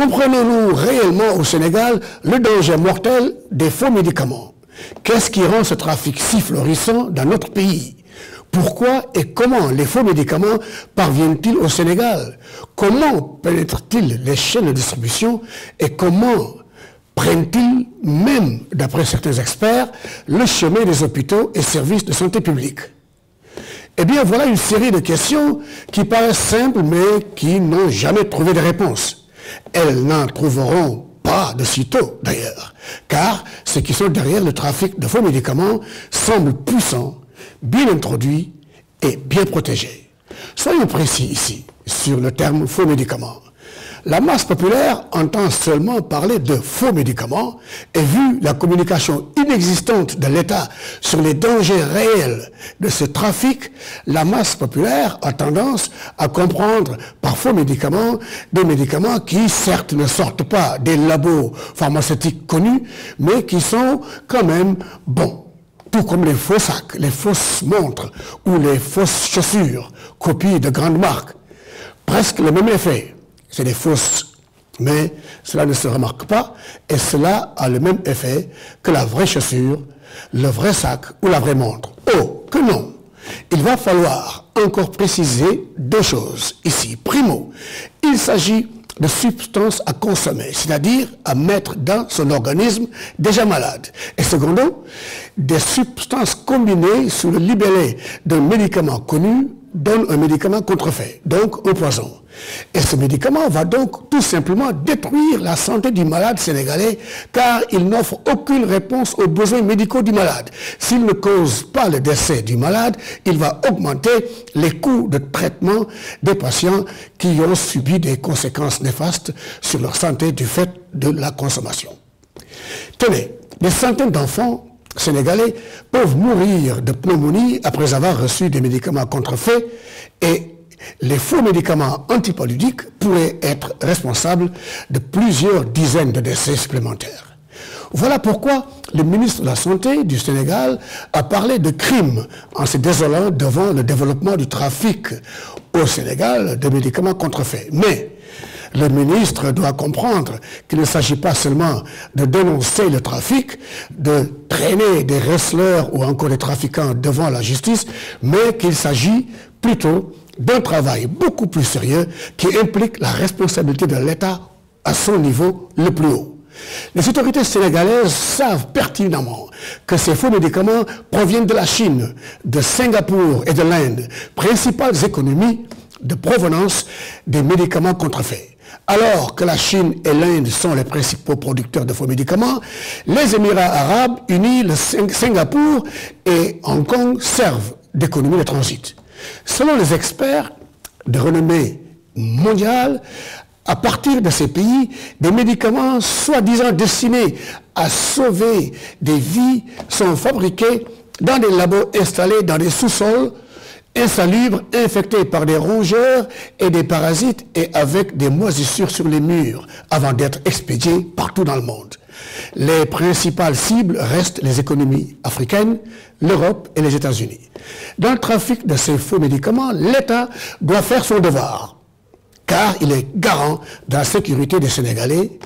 Comprenons-nous réellement au Sénégal le danger mortel des faux médicaments? Qu'est-ce qui rend ce trafic si florissant dans notre pays? Pourquoi et comment les faux médicaments parviennent-ils au Sénégal? Comment pénètrent-ils les chaînes de distribution et comment prennent-ils, même d'après certains experts, le chemin des hôpitaux et services de santé publique? Eh bien, voilà une série de questions qui paraissent simples mais qui n'ont jamais trouvé de réponse. Elles n'en trouveront pas de sitôt d'ailleurs, car ceux qui sont derrière le trafic de faux médicaments semblent puissants, bien introduits et bien protégés. Soyons précis ici sur le terme faux médicaments. La masse populaire entend seulement parler de faux médicaments et vu la communication inexistante de l'État sur les dangers réels de ce trafic, la masse populaire a tendance à comprendre par faux médicaments des médicaments qui certes ne sortent pas des labos pharmaceutiques connus, mais qui sont quand même bons. Tout comme les faux sacs, les fausses montres ou les fausses chaussures, copies de grandes marques. Presque le même effet. C'est des fausses, mais cela ne se remarque pas et cela a le même effet que la vraie chaussure, le vrai sac ou la vraie montre. Oh, que non! Il va falloir encore préciser deux choses ici. Primo, il s'agit de substances à consommer, c'est-à-dire à mettre dans son organisme déjà malade. Et secondo, des substances combinées sous le libellé d'un médicament connu donne un médicament contrefait, donc un poison. Et ce médicament va donc tout simplement détruire la santé du malade sénégalais car il n'offre aucune réponse aux besoins médicaux du malade. S'il ne cause pas le décès du malade, il va augmenter les coûts de traitement des patients qui ont subi des conséquences néfastes sur leur santé du fait de la consommation. Tenez, des centaines d'enfants sénégalais peuvent mourir de pneumonie après avoir reçu des médicaments contrefaits et les faux médicaments antipaludiques pourraient être responsables de plusieurs dizaines de décès supplémentaires. Voilà pourquoi le ministre de la Santé du Sénégal a parlé de crime en se désolant devant le développement du trafic au Sénégal de médicaments contrefaits. Mais le ministre doit comprendre qu'il ne s'agit pas seulement de dénoncer le trafic, de traîner des receleurs ou encore des trafiquants devant la justice, mais qu'il s'agit plutôt d'un travail beaucoup plus sérieux qui implique la responsabilité de l'État à son niveau le plus haut. Les autorités sénégalaises savent pertinemment que ces faux médicaments proviennent de la Chine, de Singapour et de l'Inde, principales économies de provenance des médicaments contrefaits. Alors que la Chine et l'Inde sont les principaux producteurs de faux médicaments, les Émirats arabes unis, le Singapour et Hong Kong servent d'économie de transit. Selon les experts de renommée mondiale, à partir de ces pays, des médicaments soi-disant destinés à sauver des vies sont fabriqués dans des labos installés dans des sous-sols insalubres, infectés par des rongeurs et des parasites et avec des moisissures sur les murs avant d'être expédiés partout dans le monde. Les principales cibles restent les économies africaines, l'Europe et les États-Unis. Dans le trafic de ces faux médicaments, l'État doit faire son devoir, car il est garant de la sécurité des Sénégalais.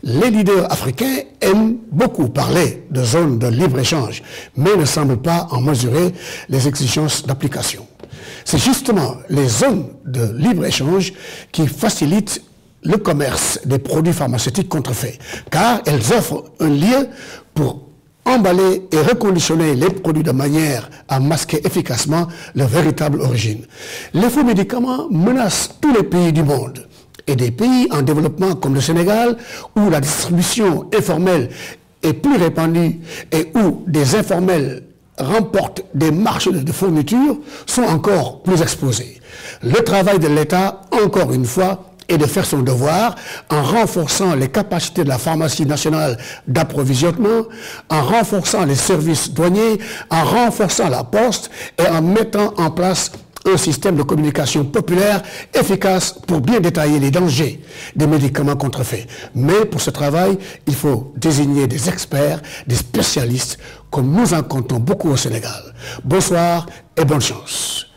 Les leaders africains aiment beaucoup parler de zones de libre-échange, mais ne semblent pas en mesurer les exigences d'application. C'est justement les zones de libre-échange qui facilitent le commerce des produits pharmaceutiques contrefaits, car elles offrent un lien pour emballer et reconditionner les produits de manière à masquer efficacement leur véritable origine. Les faux médicaments menacent tous les pays du monde et des pays en développement comme le Sénégal, où la distribution informelle est plus répandue et où des informels remportent des marchés de fourniture, sont encore plus exposés. Le travail de l'État, encore une fois, est de faire son devoir en renforçant les capacités de la pharmacie nationale d'approvisionnement, en renforçant les services douaniers, en renforçant la poste et en mettant en place un système de communication populaire efficace pour bien détailler les dangers des médicaments contrefaits. Mais pour ce travail, il faut désigner des experts, des spécialistes, comme nous en comptons beaucoup au Sénégal. Bonsoir et bonne chance.